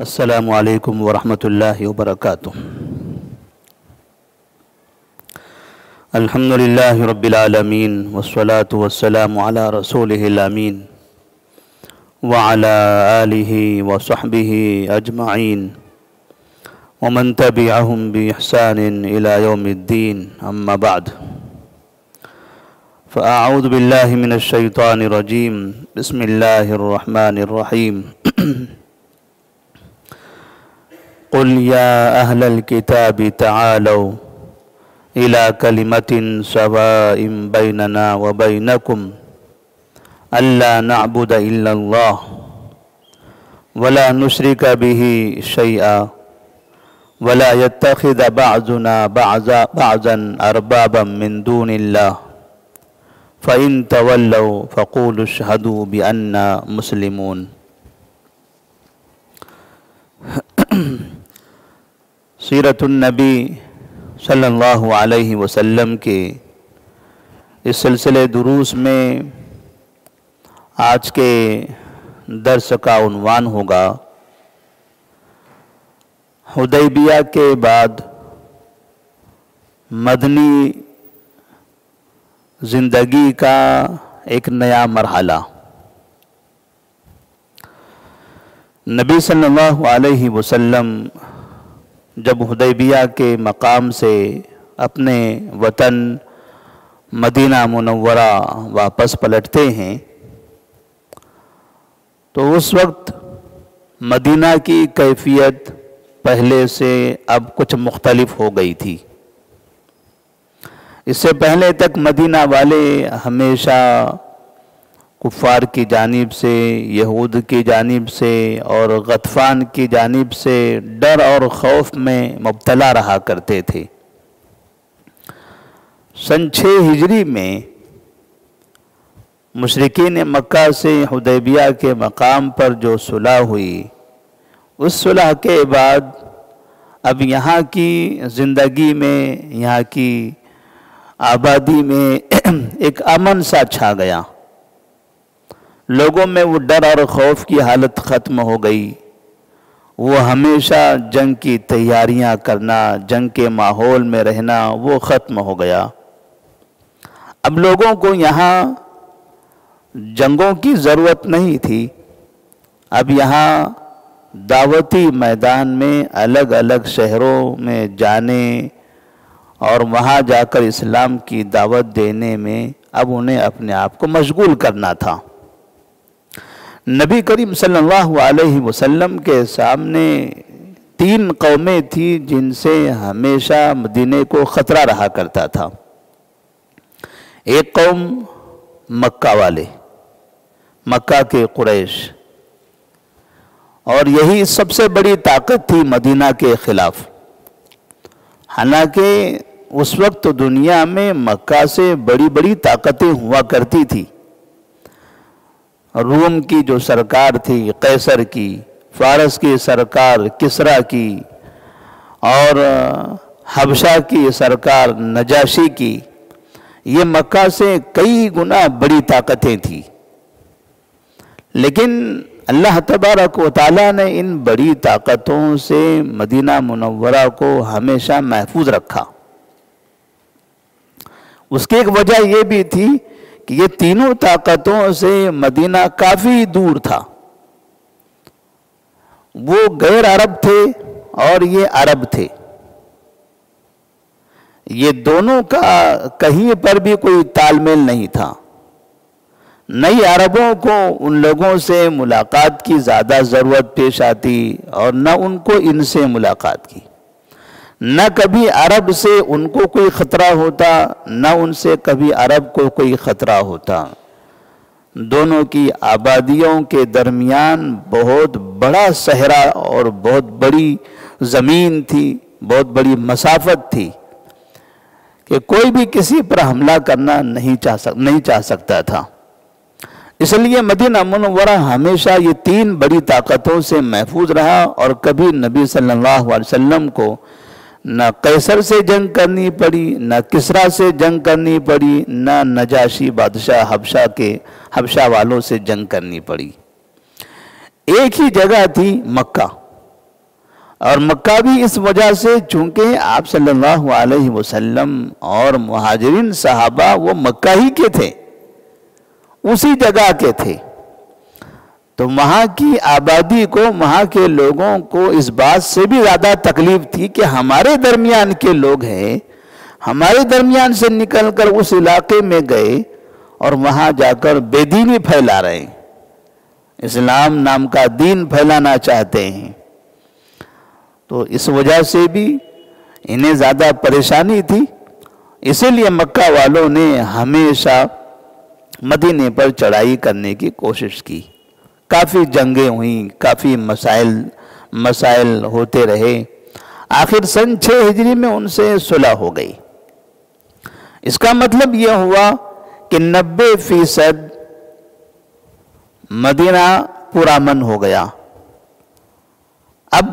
السلام علیکم ورحمۃ اللہ وبرکاتہ۔ الحمد للہ رب العالمین والصلاة والسلام علی رسولہ الامین وعلی آلہ وصحبہ اجمعین ومن تبعہم بإحسان الی یوم الدین، اما بعد فاعوذ باللہ من الشیطان الرجیم، بسم اللہ الرحمن الرحیم۔ قل یا اہل الکتاب تعالوا الى کلمۃ سواء بیننا وبینکم الا نعبد الا اللہ ولا نشرک به شیئا ولا يتخذ بعضنا بعضا اربابا من دون اللہ فإن تولوا فقولوا اشهدوا بأننا مسلمون۔ سیرت النبی صلی اللہ علیہ وسلم کے اس سلسلے دروس میں آج کے درس کا عنوان ہوگا حدیبیہ کے بعد مدنی زندگی کا ایک نیا مرحلہ۔ نبی صلی اللہ علیہ وسلم جب حدیبیہ کے مقام سے اپنے وطن مدینہ منورہ واپس پلٹتے ہیں تو اس وقت مدینہ کی کیفیت پہلے سے اب کچھ مختلف ہو گئی تھی۔ اس سے پہلے تک مدینہ والے ہمیشہ کفار کی جانب سے، یہود کی جانب سے اور غطفان کی جانب سے ڈر اور خوف میں مبتلا رہا کرتے تھے۔ سن 6 ہجری میں مشرکین مکہ سے حدیبیہ کے مقام پر جو صلح ہوئی، اس صلح کے بعد اب یہاں کی زندگی میں، یہاں کی آبادی میں ایک امن سا چھا گیا۔ لوگوں میں وہ ڈر اور خوف کی حالت ختم ہو گئی۔ وہ ہمیشہ جنگ کی تیاریاں کرنا، جنگ کے ماحول میں رہنا، وہ ختم ہو گیا۔ اب لوگوں کو یہاں جنگوں کی ضرورت نہیں تھی۔ اب یہاں دعوتی میدان میں الگ الگ شہروں میں جانے اور وہاں جا کر اسلام کی دعوت دینے میں اب انہیں اپنے آپ کو مشغول کرنا تھا۔ نبی کریم صلی اللہ علیہ وسلم کے سامنے 3 قومیں تھیں جن سے ہمیشہ مدینے کو خطرہ رہا کرتا تھا۔ ایک قوم مکہ والے، مکہ کے قریش، اور یہی سب سے بڑی طاقت تھی مدینہ کے خلاف۔ حالانکہ اس وقت دنیا میں مکہ سے بڑی بڑی طاقتیں ہوا کرتی تھی۔ روم کی جو سرکار تھی قیصر کی، فارس کی سرکار کسریٰ کی، اور حبشہ کی سرکار نجاشی کی، یہ مکہ سے کئی گنا بڑی طاقتیں تھیں۔ لیکن اللہ تبارک و تعالیٰ نے ان بڑی طاقتوں سے مدینہ منورہ کو ہمیشہ محفوظ رکھا۔ اس کی ایک وجہ یہ بھی تھی کہ یہ تینوں طاقتوں سے مدینہ کافی دور تھا۔ وہ غیر عرب تھے اور یہ عرب تھے۔ یہ دونوں کا کہیں پر بھی کوئی تال میل نہیں تھا۔ نئی عربوں کو ان لوگوں سے ملاقات کی زیادہ ضرورت پیش آتی اور نہ ان کو ان سے ملاقات کی۔ نہ کبھی عرب سے ان کو کوئی خطرہ ہوتا، نہ ان سے کبھی عرب کو کوئی خطرہ ہوتا۔ دونوں کی آبادیوں کے درمیان بہت بڑا صحرا اور بہت بڑی زمین تھی، بہت بڑی مسافت تھی کہ کوئی بھی کسی پر حملہ کرنا نہیں چاہ سکتا تھا۔ اس لیے مدینہ منورہ ہمیشہ یہ 3 بڑی طاقتوں سے محفوظ رہا، اور کبھی نبی صلی اللہ علیہ وسلم کو نہ قیصر سے جنگ کرنی پڑی، نہ کسریٰ سے جنگ کرنی پڑی، نہ نجاشی بادشاہ حبشہ والوں سے جنگ کرنی پڑی۔ ایک ہی جگہ تھی مکہ، اور مکہ بھی اس وجہ سے، چونکہ آپ صلی اللہ علیہ وسلم اور مہاجرین صحابہ وہ مکہ ہی کے تھے، اسی جگہ کے تھے، تو وہاں کی آبادی کو، وہاں کے لوگوں کو اس بات سے بھی زیادہ تکلیف تھی کہ ہمارے درمیان کے لوگ ہیں، ہمارے درمیان سے نکل کر اس علاقے میں گئے اور وہاں جا کر بے دینی پھیلا رہے ہیں، اسلام نام کا دین پھیلانا چاہتے ہیں، تو اس وجہ سے بھی انہیں زیادہ پریشانی تھی۔ اسی لیے مکہ والوں نے ہمیشہ مدینے پر چڑھائی کرنے کی کوشش کی، کافی جنگیں ہوئیں، کافی مسائل ہوتے رہے، آخر سن 6 ہجری میں ان سے صلح ہو گئی۔ اس کا مطلب یہ ہوا کہ 90% مدینہ پرامن ہو گیا۔ اب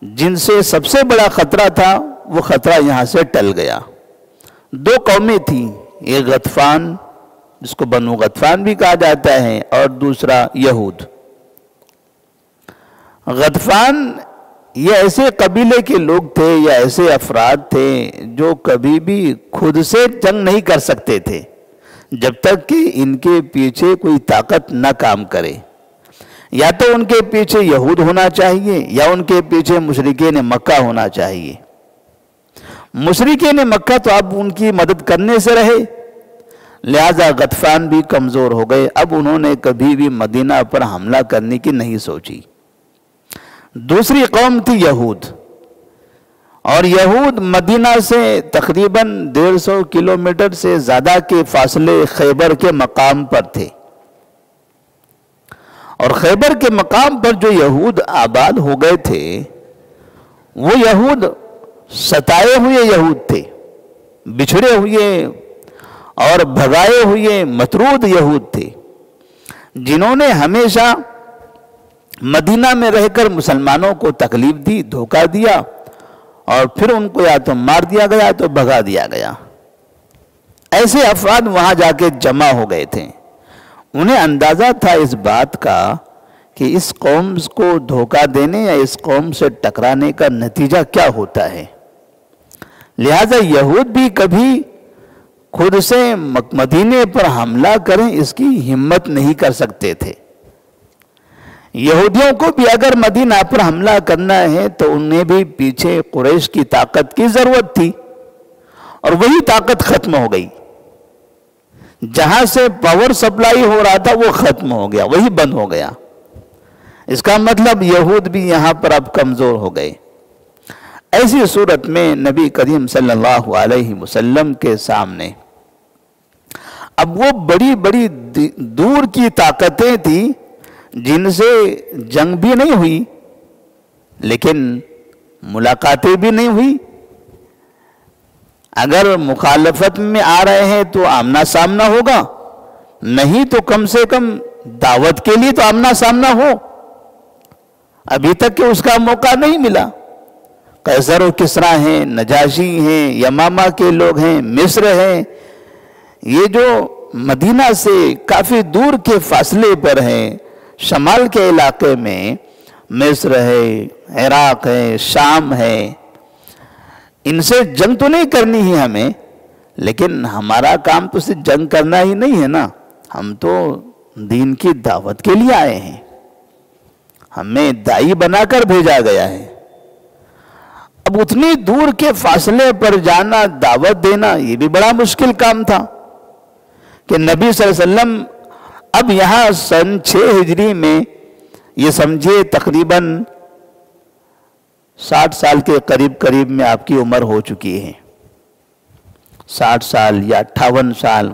جن سے سب سے بڑا خطرہ تھا وہ خطرہ یہاں سے ٹل گیا۔ 2 قومیں تھیں، ایک غطفان جس کو بنو غطفان بھی کہا جاتا ہے، اور دوسرا یہود۔ غطفان یہ ایسے قبیلے کے لوگ تھے یا ایسے افراد تھے جو کبھی بھی خود سے جنگ نہیں کر سکتے تھے جب تک کہ ان کے پیچھے کوئی طاقت نہ کام کرے، یا تو ان کے پیچھے یہود ہونا چاہیے یا ان کے پیچھے مشرکین مکہ ہونا چاہیے۔ مشرکین مکہ تو اب ان کی مدد کرنے سے رہے، لہذا غطفان بھی کمزور ہو گئے، اب انہوں نے کبھی بھی مدینہ پر حملہ کرنے کی نہیں سوچی۔ دوسری قوم تھی یہود، اور یہود مدینہ سے تقریباً 150 کلومیٹر سے زیادہ کے فاصلے خیبر کے مقام پر تھے، اور خیبر کے مقام پر جو یہود آباد ہو گئے تھے وہ یہود ستائے ہوئے یہود تھے، بچھڑے ہوئے اور بھگائے ہوئے مطرود یہود تھے، جنہوں نے ہمیشہ مدینہ میں رہ کر مسلمانوں کو تکلیف دی، دھوکہ دیا، اور پھر ان کو یا تو مار دیا گیا تو بھگا دیا گیا۔ ایسے افراد وہاں جا کے جمع ہو گئے تھے، انہیں اندازہ تھا اس بات کا کہ اس قوم کو دھوکہ دینے یا اس قوم سے ٹکرانے کا نتیجہ کیا ہوتا ہے، لہذا یہود بھی کبھی خود سے مدینے پر حملہ کریں اس کی ہمت نہیں کر سکتے تھے۔ یہودیوں کو بھی اگر مدینہ پر حملہ کرنا ہے تو انہیں بھی پیچھے قریش کی طاقت کی ضرورت تھی، اور وہی طاقت ختم ہو گئی، جہاں سے پاور سپلائی ہو رہا تھا وہ ختم ہو گیا، وہی بند ہو گیا۔ اس کا مطلب یہود بھی یہاں پر اب کمزور ہو گئے۔ ایسی صورت میں نبی کریم صلی اللہ علیہ وسلم کے سامنے اب وہ بڑی بڑی دور کی طاقتیں تھیں جن سے جنگ بھی نہیں ہوئی، لیکن ملاقاتیں بھی نہیں ہوئی۔ اگر مخالفت میں آ رہے ہیں تو آمنا سامنا ہوگا، نہیں تو کم سے کم دعوت کے لیے تو آمنا سامنا ہو۔ ابھی تک کہ اس کا موقع نہیں ملا۔ قیصر و کسریٰ ہیں، نجاشی ہیں، یمامہ کے لوگ ہیں، مصر ہیں، یہ جو مدینہ سے کافی دور کے فاصلے پر ہیں، شمال کے علاقے میں مصر ہے، عراق ہے، شام ہے، ان سے جنگ تو نہیں کرنی ہے ہمیں، لیکن ہمارا کام تو صرف جنگ کرنا ہی نہیں ہے نا، ہم تو دین کی دعوت کے لیے آئے ہیں، ہمیں داعی بنا کر بھیجا گیا ہے۔ اب اتنی دور کے فاصلے پر جانا، دعوت دینا، یہ بھی بڑا مشکل کام تھا کہ نبی صلی اللہ علیہ وسلم اب یہاں سن 6 ہجری میں یہ سمجھے تقریباً 60 سال کے قریب میں آپ کی عمر ہو چکی ہے، 60 سال یا 58 سال،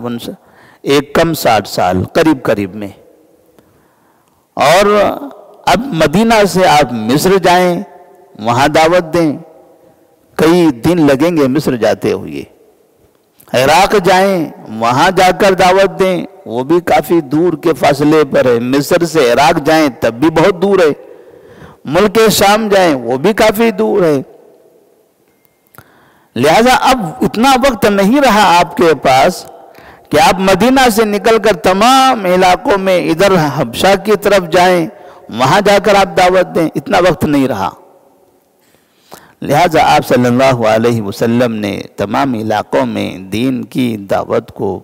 ایک کم 60 سال قریب میں، اور اب مدینہ سے آپ مصر جائیں، وہاں دعوت دیں، کئی دن لگیں گے مصر جاتے ہوئے، عراق جائیں، وہاں جا کر دعوت دیں، وہ بھی کافی دور کے فاصلے پر ہے، مصر سے عراق جائیں تب بھی بہت دور ہے، ملک شام جائیں وہ بھی کافی دور ہے، لہذا اب اتنا وقت نہیں رہا آپ کے پاس کہ آپ مدینہ سے نکل کر تمام علاقوں میں ادھر حبشہ کی طرف جائیں، وہاں جا کر آپ دعوت دیں، اتنا وقت نہیں رہا۔ لہٰذا آپ صلی اللہ علیہ وسلم نے تمام علاقوں میں دین کی دعوت کو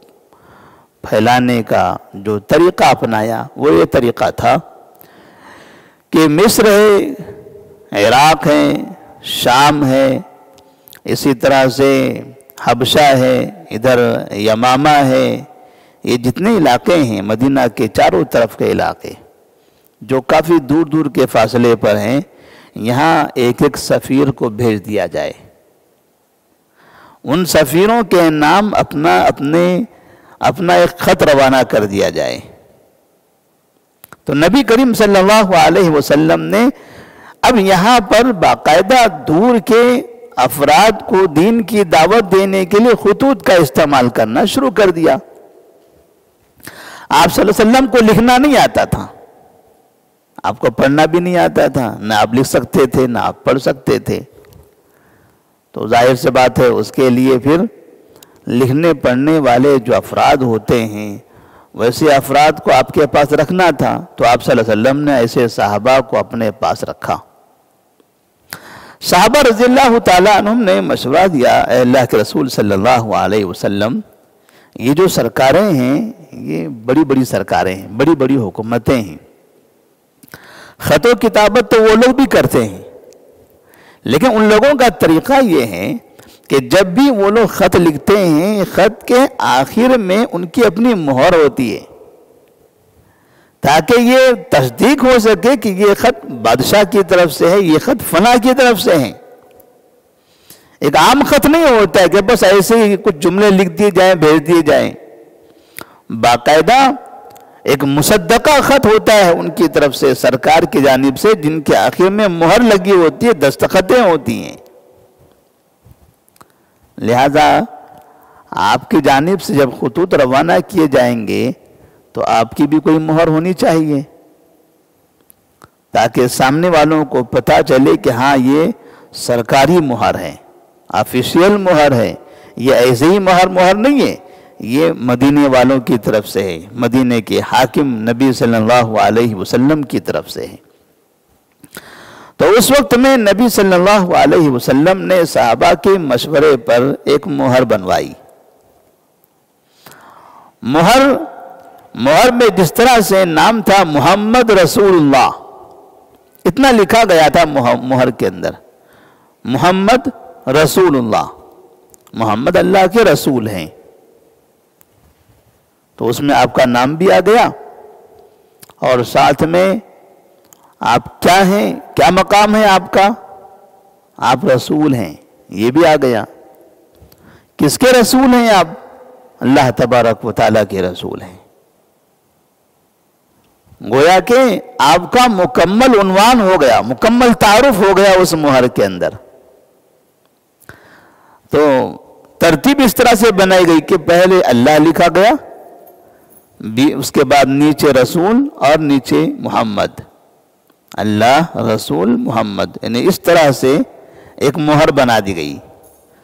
پھیلانے کا جو طریقہ اپنایا وہ یہ طریقہ تھا کہ مصر ہے، عراق ہے، شام ہے، اسی طرح سے حبشہ ہے، ادھر یمامہ ہے، یہ جتنے علاقے ہیں مدینہ کے چاروں طرف کے علاقے جو کافی دور دور کے فاصلے پر ہیں، یہاں ایک ایک سفیر کو بھیج دیا جائے، ان سفیروں کے نام اپنا ایک خط روانہ کر دیا جائے۔ تو نبی کریم صلی اللہ علیہ وسلم نے اب یہاں پر باقاعدہ دور کے افراد کو دین کی دعوت دینے کے لیے خطوط کا استعمال کرنا شروع کر دیا۔ آپ صلی اللہ علیہ وسلم کو لکھنا نہیں آتا تھا، آپ کو پڑھنا بھی نہیں آتا تھا، نہ آپ لکھ سکتے تھے نہ آپ پڑھ سکتے تھے، تو ظاہر سے بات ہے اس کے لیے پھر لکھنے پڑھنے والے جو افراد ہوتے ہیں ویسے افراد کو آپ کے پاس رکھنا تھا، تو آپ صلی اللہ علیہ وسلم نے ایسے صحابہ کو اپنے پاس رکھا۔ صحابہ رضی اللہ تعالیٰ عنہم نے مشورہ دیا، اے اللہ کے رسول صلی اللہ علیہ وسلم، یہ جو سرکاریں ہیں یہ بڑی بڑی سرکاریں ہیں، بڑی بڑی حکومتیں ہیں، خط و کتابت تو وہ لوگ بھی کرتے ہیں، لیکن ان لوگوں کا طریقہ یہ ہے کہ جب بھی وہ لوگ خط لکھتے ہیں خط کے آخر میں ان کی اپنی مہر ہوتی ہے تاکہ یہ تصدیق ہو سکے کہ یہ خط بادشاہ کی طرف سے ہے، یہ خط فلاں کی طرف سے ہے۔ ایک عام خط نہیں ہوتا ہے کہ بس ایسے ہی کچھ جملے لکھ دیے جائیں بھیج دیے جائیں، باقاعدہ ایک مصدقہ خط ہوتا ہے ان کی طرف سے سرکار کی جانب سے، جن کے آخر میں مہر لگی ہوتی ہے، دستخطیں ہوتی ہیں۔ لہذا آپ کی جانب سے جب خطوط روانہ کیے جائیں گے تو آپ کی بھی کوئی مہر ہونی چاہیے تاکہ سامنے والوں کو پتہ چلے کہ ہاں یہ سرکاری مہر ہے، آفیشیل مہر ہے، یہ ایسے ہی مہر نہیں ہے، یہ مدینے والوں کی طرف سے ہے، مدینے کے حاکم نبی صلی اللہ علیہ وسلم کی طرف سے ہے۔ تو اس وقت میں نبی صلی اللہ علیہ وسلم نے صحابہ کے مشورے پر ایک مہر بنوائی۔ مہر میں جس طرح سے نام تھا محمد رسول اللہ، اتنا لکھا گیا تھا مہر کے اندر، محمد رسول اللہ، محمد اللہ کے رسول ہیں، تو اس میں آپ کا نام بھی آ گیا اور ساتھ میں آپ کیا ہیں، کیا مقام ہے آپ کا، آپ رسول ہیں، یہ بھی آ گیا۔ کس کے رسول ہیں آپ؟ اللہ تبارک و تعالیٰ کے رسول ہیں۔ گویا کہ آپ کا مکمل عنوان ہو گیا، مکمل تعارف ہو گیا اس مہر کے اندر۔ تو ترتیب اس طرح سے بنائی گئی کہ پہلے اللہ لکھا گیا، اس کے بعد نیچے رسول اور نیچے محمد، اللہ رسول محمد، یعنی اس طرح سے ایک مہر بنا دی گئی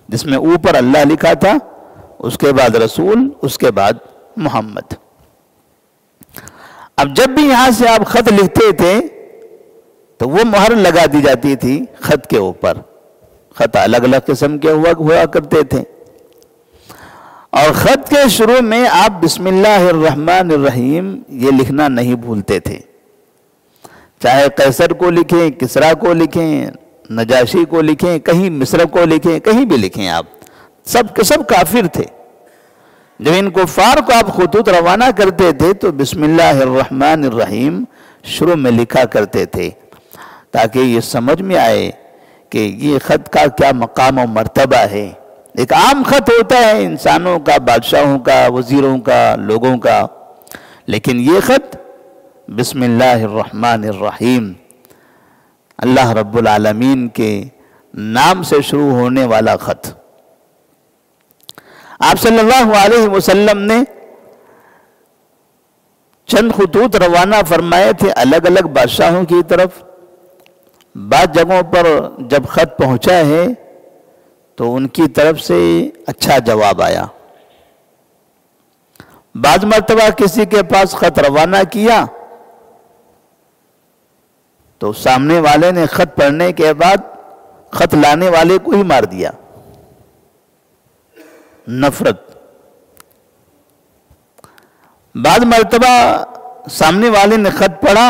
جس میں اوپر اللہ لکھا تھا، اس کے بعد رسول، اس کے بعد محمد۔ اب جب بھی یہاں سے آپ خط لکھتے تھے تو وہ مہر لگا دی جاتی تھی خط کے اوپر، خط الگ الگ قسم کے ہوا کرتے تھے، اور خط کے شروع میں آپ بسم اللہ الرحمن الرحیم یہ لکھنا نہیں بھولتے تھے، چاہے قیصر کو لکھیں، کسرا کو لکھیں، نجاشی کو لکھیں، کہیں مصر کو لکھیں، کہیں بھی لکھیں، آپ سب کے سب کافر تھے۔ جب ان کفار کو آپ خطوط روانہ کرتے تھے تو بسم اللہ الرحمن الرحیم شروع میں لکھا کرتے تھے تاکہ یہ سمجھ میں آئے کہ یہ خط کا کیا مقام و مرتبہ ہے۔ ایک عام خط ہوتا ہے انسانوں کا، بادشاہوں کا، وزیروں کا، لوگوں کا، لیکن یہ خط بسم اللہ الرحمن الرحیم، اللہ رب العالمین کے نام سے شروع ہونے والا خط۔ آپ صلی اللہ علیہ وسلم نے چند خطوط روانہ فرمائے تھے الگ الگ بادشاہوں کی طرف۔ بعض جگہوں پر جب خط پہنچا ہے تو ان کی طرف سے اچھا جواب آیا، بعض مرتبہ کسی کے پاس خط روانہ کیا تو سامنے والے نے خط پڑھنے کے بعد خط لانے والے کو ہی مار دیا. نفرت. بعض مرتبہ سامنے والے نے خط پڑھا,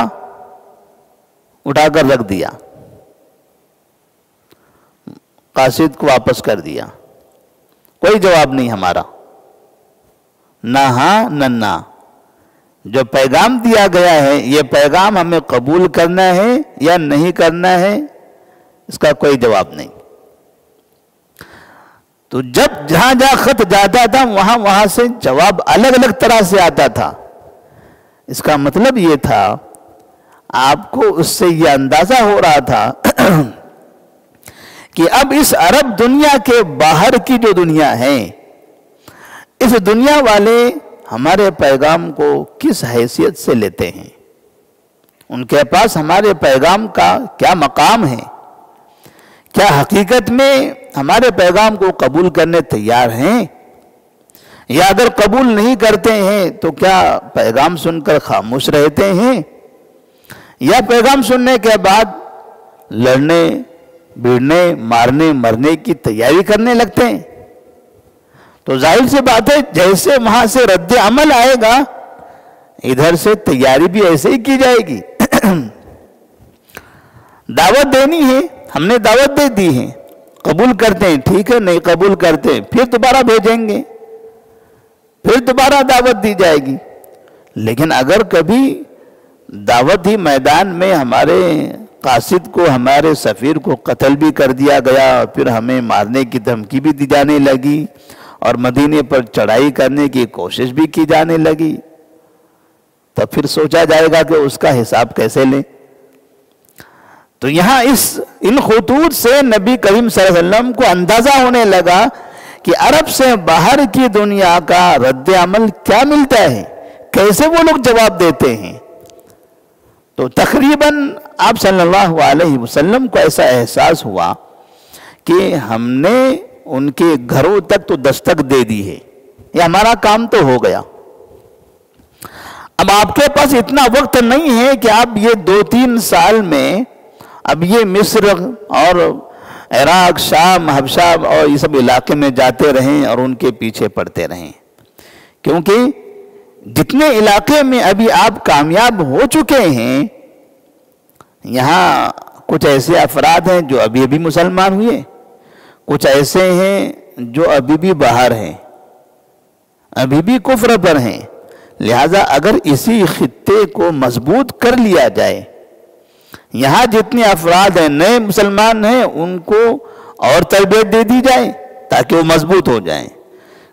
اٹھا کر رکھ دیا, قاصد کو واپس کر دیا, کوئی جواب نہیں ہمارا, نہ ہاں نہ نہ. جو پیغام دیا گیا ہے یہ پیغام ہمیں قبول کرنا ہے یا نہیں کرنا ہے, اس کا کوئی جواب نہیں. تو جب جہاں جہاں خط جاتا تھا وہاں سے جواب الگ الگ طرح سے آتا تھا. اس کا مطلب یہ تھا, آپ کو اس سے یہ اندازہ ہو رہا تھا کہ اب اس عرب دنیا کے باہر کی جو دنیا ہے, اس دنیا والے ہمارے پیغام کو کس حیثیت سے لیتے ہیں, ان کے پاس ہمارے پیغام کا کیا مقام ہے, کیا حقیقت میں ہمارے پیغام کو قبول کرنے تیار ہیں, یا اگر قبول نہیں کرتے ہیں تو کیا پیغام سن کر خاموش رہتے ہیں, یا پیغام سننے کے بعد لڑنے بھیڑنے مارنے مرنے کی تیاری کرنے لگتے ہیں. تو ظاہر سی بات ہے, جیسے وہاں سے رد عمل آئے گا ادھر سے تیاری بھی ایسے ہی کی جائے گی. دعوت دینی ہے, ہم نے دعوت دے دی ہے, قبول کرتے ہیں ٹھیک ہے, نہیں قبول کرتے ہیں پھر دوبارہ بھیجیں گے, پھر دوبارہ دعوت دی جائے گی. لیکن اگر کبھی دعوت ہی میدان میں ہمارے قاصد کو, ہمارے سفیر کو قتل بھی کر دیا گیا, پھر ہمیں مارنے کی دھمکی بھی دی جانے لگی اور مدینے پر چڑھائی کرنے کی کوشش بھی کی جانے لگی, تو پھر سوچا جائے گا کہ اس کا حساب کیسے لیں. تو یہاں ان خطوط سے نبی کریم صلی اللہ علیہ وسلم کو اندازہ ہونے لگا کہ عرب سے باہر کی دنیا کا رد عمل کیا ملتا ہے, کیسے وہ لوگ جواب دیتے ہیں. تو تقریباً آپ صلی اللہ علیہ وسلم کو ایسا احساس ہوا کہ ہم نے ان کے گھروں تک تو دستک دے دی ہے, یہ ہمارا کام تو ہو گیا. اب آپ کے پاس اتنا وقت نہیں ہے کہ آپ یہ 2-3 سال میں اب یہ مصر اور عراق, شام, حبشہ اور یہ سب علاقے میں جاتے رہیں اور ان کے پیچھے پڑتے رہیں, کیونکہ جتنے علاقے میں ابھی آپ کامیاب ہو چکے ہیں, یہاں کچھ ایسے افراد ہیں جو ابھی ابھی مسلمان ہوئے, کچھ ایسے ہیں جو ابھی بھی باہر ہیں, ابھی بھی کفر پر ہیں. لہذا اگر اسی خطے کو مضبوط کر لیا جائے, یہاں جتنے افراد ہیں نئے مسلمان ہیں ان کو اور تربیت دے دی جائے تاکہ وہ مضبوط ہو جائیں.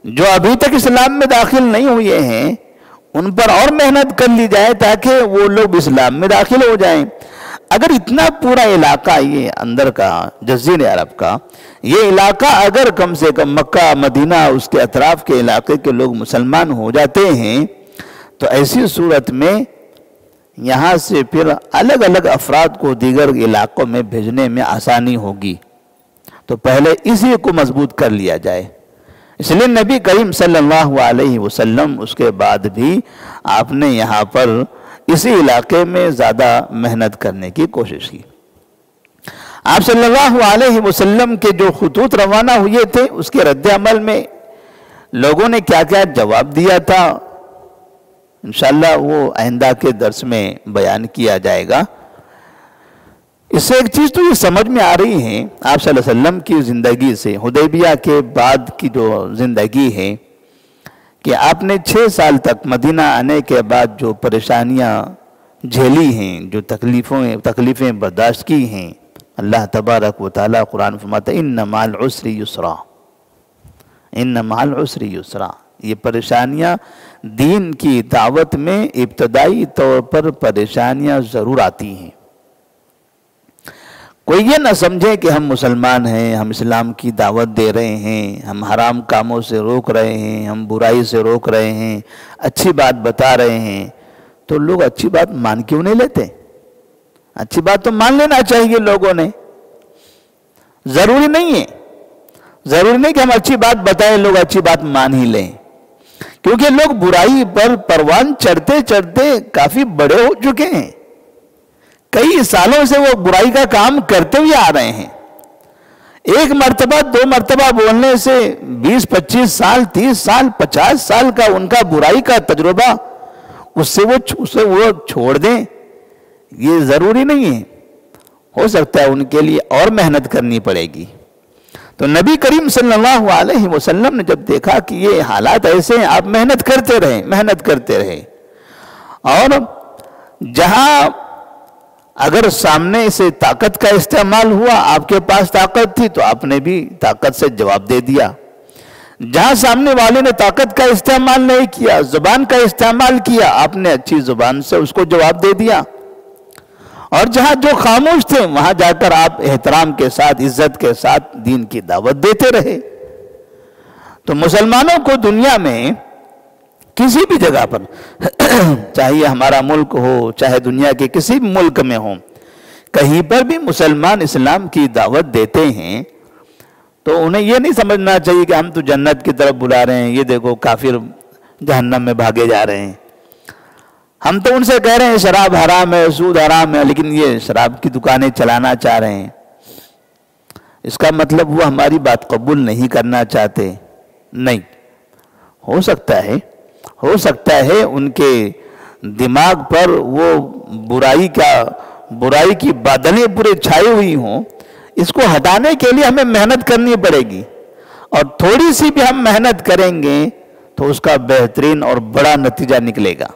جو ابھی تک اسلام میں داخل نہیں ہوئے ہیں ان پر اور محنت کر لی جائے تاکہ وہ لوگ اسلام میں داخل ہو جائیں. اگر اتنا پورا علاقہ یہ اندر کا جزیرہ عرب کا یہ علاقہ اگر کم سے کم مکہ مدینہ اس کے اطراف کے علاقے کے لوگ مسلمان ہو جاتے ہیں تو ایسی صورت میں یہاں سے پھر الگ الگ افراد کو دیگر علاقوں میں بھیجنے میں آسانی ہوگی. تو پہلے اسی کو مضبوط کر لیا جائے. اس لیے نبی کریم صلی اللہ علیہ وسلم اس کے بعد بھی آپ نے یہاں پر اسی علاقے میں زیادہ محنت کرنے کی کوشش کی. آپ صلی اللہ علیہ وسلم کے جو خطوط روانہ ہوئے تھے اس کے رد عمل میں لوگوں نے کیا کیا جواب دیا تھا, انشاءاللہ وہ آئندہ کے درس میں بیان کیا جائے گا. اس سے ایک چیز تو یہ سمجھ میں آ رہی ہے آپ صلی اللہ علیہ وسلم کی زندگی سے, حدیبیہ کے بعد کی جو زندگی ہے, کہ آپ نے 6 سال تک مدینہ آنے کے بعد جو پریشانیاں جھیلی ہیں, جو تکلیفیں برداشت کی ہیں, اللہ تبارک و تعالیٰ قرآن فرماتا ہے ان مع العسر یسرا, ان مع العسر یسرا. یہ پریشانیاں دین کی دعوت میں ابتدائی طور پر پریشانیاں ضرور آتی ہیں. کوئی یہ نہ سمجھے کہ ہم مسلمان ہیں, ہم اسلام کی دعوت دے رہے ہیں, ہم حرام کاموں سے روک رہے ہیں, ہم برائی سے روک رہے ہیں, اچھی بات بتا رہے ہیں, تو لوگ اچھی بات مان کیوں نہیں لیتے؟ اچھی بات تو مان لینا چاہیے لوگوں نے. ضروری نہیں ہے, ضروری نہیں کہ ہم اچھی بات بتائیں لوگ اچھی بات مان ہی لیں, کیونکہ لوگ برائی پر پروان چڑھتے چڑھتے کافی بڑے ہو چکے ہیں. کئی سالوں سے وہ برائی کا کام کرتے ہوئے آ رہے ہیں. ایک مرتبہ 2 مرتبہ بولنے سے 20-25 سال 30 سال 50 سال کا ان کا برائی کا تجربہ اسے وہ چھوڑ دیں، یہ ضروری نہیں ہے. ہو سکتا ہے ان کے لیے اور محنت کرنی پڑے گی. تو نبی کریم صلی اللہ علیہ وسلم نے جب دیکھا کہ یہ حالات ایسے ہیں، آپ محنت کرتے رہے. اور جہاں اگر سامنے سے طاقت کا استعمال ہوا، آپ کے پاس طاقت تھی تو آپ نے بھی طاقت سے جواب دے دیا. جہاں سامنے والے نے طاقت کا استعمال نہیں کیا، زبان کا استعمال کیا، آپ نے اچھی زبان سے اس کو جواب دے دیا. اور جہاں جو خاموش تھے وہاں جا کر آپ احترام کے ساتھ، عزت کے ساتھ دین کی دعوت دیتے رہے. تو مسلمانوں کو دنیا میں کسی بھی جگہ پر چاہے ہمارا ملک ہو، چاہے دنیا کے کسی بھی ملک میں ہو، کہیں پر بھی مسلمان اسلام کی دعوت دیتے ہیں تو انہیں یہ نہیں سمجھنا چاہیے کہ ہم تو جنت کی طرف بلا رہے ہیں، یہ دیکھو کافر جہنم میں بھاگے جا رہے ہیں. ہم تو ان سے کہہ رہے ہیں شراب حرام ہے، سود حرام ہے، لیکن یہ شراب کی دکانیں چلانا چاہ رہے ہیں. اس کا مطلب وہ ہماری بات قبول نہیں کرنا چاہتے؟ نہیں. ہو سکتا ہے ان کے دماغ پر وہ برائی کی بادلیں پورے چھائی ہوئی ہوں. اس کو ہٹانے کے لیے ہمیں محنت کرنی پڑے گی، اور تھوڑی سی بھی ہم محنت کریں گے تو اس کا بہترین اور بڑا نتیجہ نکلے گا.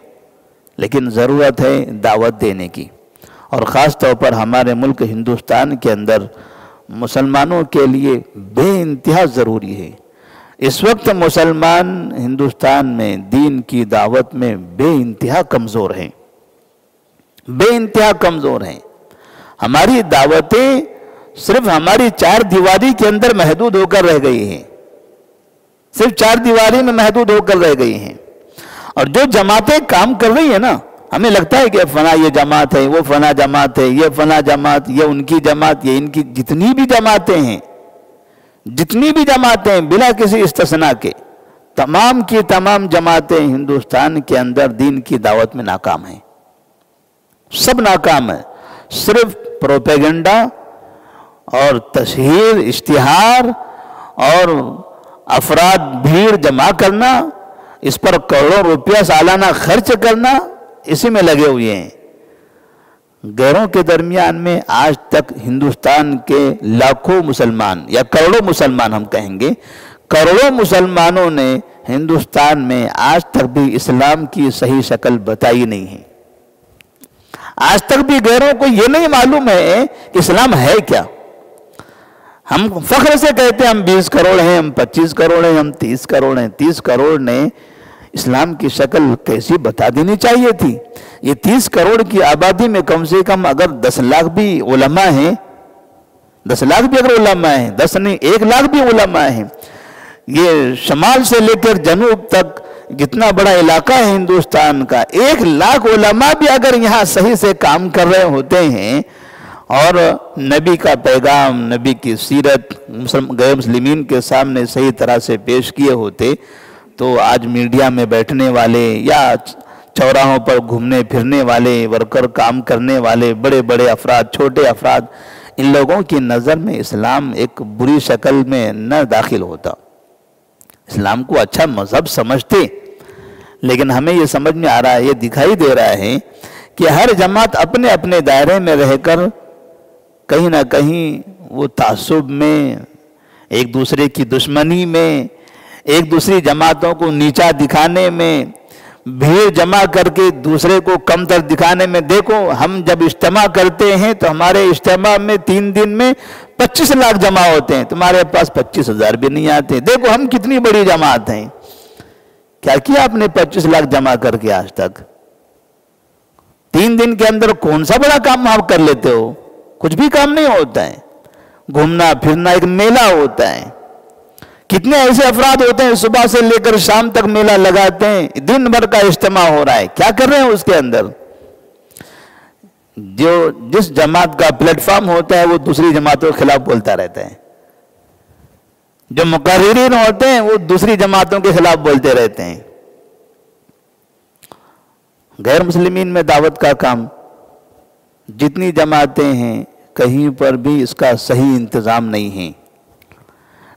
لیکن ضرورت ہے دعوت دینے کی، اور خاص طور پر ہمارے ملک ہندوستان کے اندر مسلمانوں کے لیے بے انتہا ضروری ہے. اس وقت مسلمان ہندوستان میں دین کی دعوت میں بے انتہا کمزور ہیں. ہماری دعوتیں صرف ہماری 4 دیواری کے اندر محدود ہو کر رہ گئی ہیں، صرف 4 دیواری میں محدود ہو کر رہ گئی ہیں. اور جو جماعتیں کام کر رہی ہیں نا، ہمیں لگتا ہے کہ فلاں یہ جماعت ہے، وہ فلاں جماعت ہے، یہ فلاں جماعت، یہ ان کی جماعت، یہ ان کی، جتنی بھی جماعتیں ہیں بلا کسی استثناء کے، تمام کی تمام جماعتیں ہندوستان کے اندر دین کی دعوت میں ناکام ہیں. سب ناکام ہیں. صرف پروپیگنڈا اور تشہیر، اشتہار اور افراد بھیڑ جمع کرنا، اس پر کروڑوں روپیہ سالانہ خرچ کرنا، اسی میں لگے ہوئے ہیں. غیروں کے درمیان میں آج تک ہندوستان کے لاکھوں مسلمان یا کروڑوں مسلمان، ہم کہیں گے کروڑوں مسلمانوں نے ہندوستان میں آج تک بھی اسلام کی صحیح شکل بتائی نہیں ہے. آج تک بھی غیروں کو یہ نہیں معلوم ہے کہ اسلام ہے کیا. ہم فخر سے کہتے ہیں ہم 20 کروڑ ہیں، ہم 25 کروڑ ہیں، ہم 30 کروڑ ہیں. 30 کروڑ نے اسلام کی شکل کیسی بتا دینی چاہیے تھی. یہ 30 کروڑ کی آبادی میں کم سے کم اگر 10 لاکھ بھی علماء ہیں، 10 لاکھ بھی اگر علماء ہیں، 10 نہیں 1 لاکھ بھی علماء ہیں، یہ شمال سے لے کر جنوب تک جتنا بڑا علاقہ ہے ہندوستان کا، 1 لاکھ علماء بھی اگر یہاں صحیح سے کام کر رہے ہوتے ہیں اور نبی کا پیغام، نبی کی سیرت غیر مسلمین کے سامنے صحیح طرح سے پیش کیے ہوتے، تو آج میڈیا میں بیٹھنے والے یا چوراہوں پر گھومنے پھرنے والے ورکر، کام کرنے والے بڑے بڑے افراد، چھوٹے افراد، ان لوگوں کی نظر میں اسلام ایک بری شکل میں نہ داخل ہوتا. اسلام کو اچھا مذہب سمجھتے، لیکن ہمیں یہ سمجھ میں آ رہا ہے، یہ دکھائی دے رہا ہے کہ ہر جماعت اپنے اپنے دائرے میں رہ کر کہیں نہ کہیں وہ تعصب میں، ایک دوسرے کی دشمنی میں، ایک دوسری جماعتوں کو نیچا دکھانے میں، بھیڑ جمع کر کے دوسرے کو کم تر دکھانے میں. دیکھو ہم جب اجتماع کرتے ہیں تو ہمارے اجتماع میں 3 دن میں 25 لاکھ جمع ہوتے ہیں، تمہارے پاس 25,000 بھی نہیں آتے. دیکھو ہم کتنی بڑی جماعت ہیں. کیا کیا آپ نے 25 لاکھ جمع کر کے آج تک؟ 3 دن کے اندر کون سا بڑا کام آپ کر لیتے ہو؟ کچھ بھی کام نہیں ہوتا ہے. گھومنا پھرنا ایک میلہ ہوتا ہے. کتنے ایسے افراد ہوتے ہیں صبح سے لے کر شام تک میلہ لگاتے ہیں، دن بھر کا اجتماع ہو رہا ہے، کیا کر رہے ہیں اس کے اندر؟ جس جماعت کا پلیٹ فارم ہوتا ہے وہ دوسری جماعتوں کے خلاف بولتا رہتا ہے. جو مقررین ہوتے ہیں وہ دوسری جماعتوں کے خلاف بولتے رہتے ہیں. غیر مسلمین میں دعوت کا کام، جتنی جماعتیں ہیں کہیں پر بھی اس کا صحیح انتظام نہیں ہے.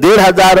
1500